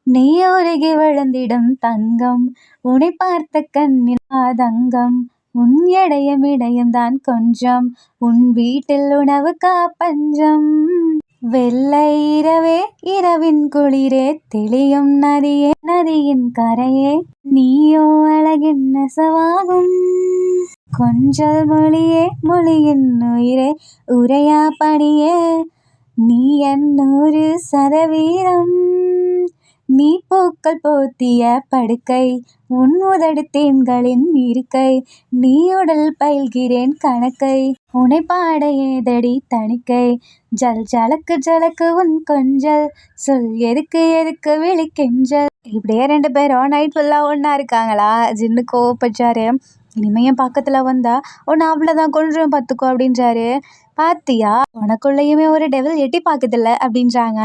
நீ உருகி விழுந்திடும் தங்கம், உன்னை பார்த்த கண்ணில் ஆதங்கம், உன் இடையம் தான் கொஞ்சம், உன் வீட்டில் உணவுக்கா பஞ்சம், வெள்ளை இரவே இரவின் குளிரே தெளியும் நதியே நதியின் கரையே நீயோ அழகின் நெசவாகும் கொஞ்சல் மொழியே மொழியின் உயிரே உரையா பணியே நீ என் 100% நீ பூக்கள் போத்திய படுக்கை உன் உதடு தேன்களின் இருக்கை நீ உடல் பயில்கிறேன் கணக்கை உனை பாட ஏதடி தணிக்கை ஜல் ஜலக்கு ஜலக்கு உன் கொஞ்சல் சொல் எதுக்கு எதுக்கு விழிக்கெஞ்சல். இப்படியே 2 பேரும் நைட் ஃபுல்லாக ஒன்றா இருக்காங்களா. ஜின்னு கோவப்பட்டாரு. இனிமையும் பக்கத்தில் வந்தா உன்னை அவ்வளோதான் கொன்றும் பார்த்துக்கோ அப்படின்றாரு. பாத்தியா உனக்குள்ளேயுமே ஒரு டெவில் எட்டி பார்க்குதில்ல அப்படின்றாங்க.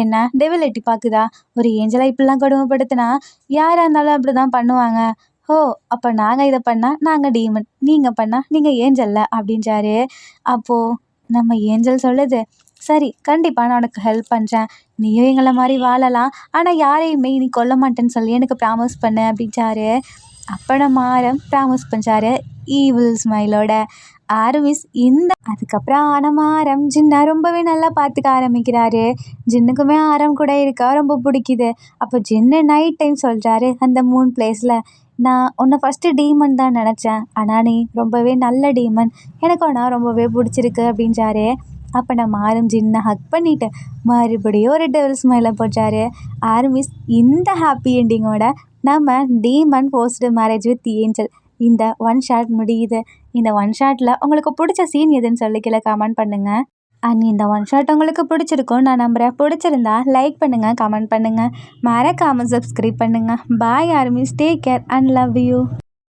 என்ன டெவில் எட்டி பார்க்குதா? ஒரு ஏஞ்சலை இப்படிலாம் கொடுமைப்படுத்தினா யாராக இருந்தாலும் அப்படி தான் பண்ணுவாங்க. ஓ அப்போ நாங்கள் இதை பண்ணால் நாங்கள் டீமன், நீங்கள் பண்ணால் நீங்கள் ஏஞ்சல்ல அப்படின்றாரு. அப்போது நம்ம ஏஞ்சல் சொல்லுது, சரி கண்டிப்பாக நான் உனக்கு ஹெல்ப் பண்ணுறேன், நீயும் எங்களை மாதிரி வாழலாம், ஆனால் யாரையுமே நீ கொல்ல மாட்டேன்னு சொல்லி எனக்கு ப்ராமிஸ் பண்ணு அப்படின்றாரு. அப்போ நம்ம ஆரம் ப்ராமிஸ் பண்ணுறாரு ஈவில் ஸ்மைலோட. ஆரமிஸ் அதுக்கப்புறம் நம்ம ஆரம் ஜின்னா ரொம்பவே நல்லா பார்த்துக்க ஆரம்பிக்கிறாரு. ஜின்னுக்குமே ஆரம் கூட இருக்கா ரொம்ப பிடிக்குது. அப்போ ஜின்னு நைட் டைம் சொல்கிறாரு அந்த 3 பிளேஸில், நான் உன்னை ஃபஸ்ட்டு டீமன் தான் நினச்சேன், ஆனால் நீ ரொம்பவே நல்ல டீமன், எனக்கு உன்னை ரொம்பவே பிடிச்சிருக்கு அப்படின்றாரு. அப்போ நம்ம ஆரம் ஜின்னை ஹக் பண்ணிவிட்டு மறுபடியும் ஒரு டெவில் ஸ்மைலை போட்டாரு. ஆர்மிஸ் இந்த ஹாப்பி எண்டிங்கோட நம்ம demon forced marriage with angel இந்த 1 ஷாட் முடியுது. இந்த 1 ஷாட்டில் உங்களுக்கு பிடிச்ச சீன் எதுன்னு சொல்லி கீழே கமெண்ட் பண்ணுங்கள். அண்ட் இந்த 1 ஷாட் உங்களுக்கு பிடிச்சிருக்கும் நான் நம்புகிறேன். பிடிச்சிருந்தா லைக் பண்ணுங்கள், கமெண்ட் பண்ணுங்கள், மறக்காமல் சப்ஸ்கிரைப் பண்ணுங்கள். Bye armies, take care and love you.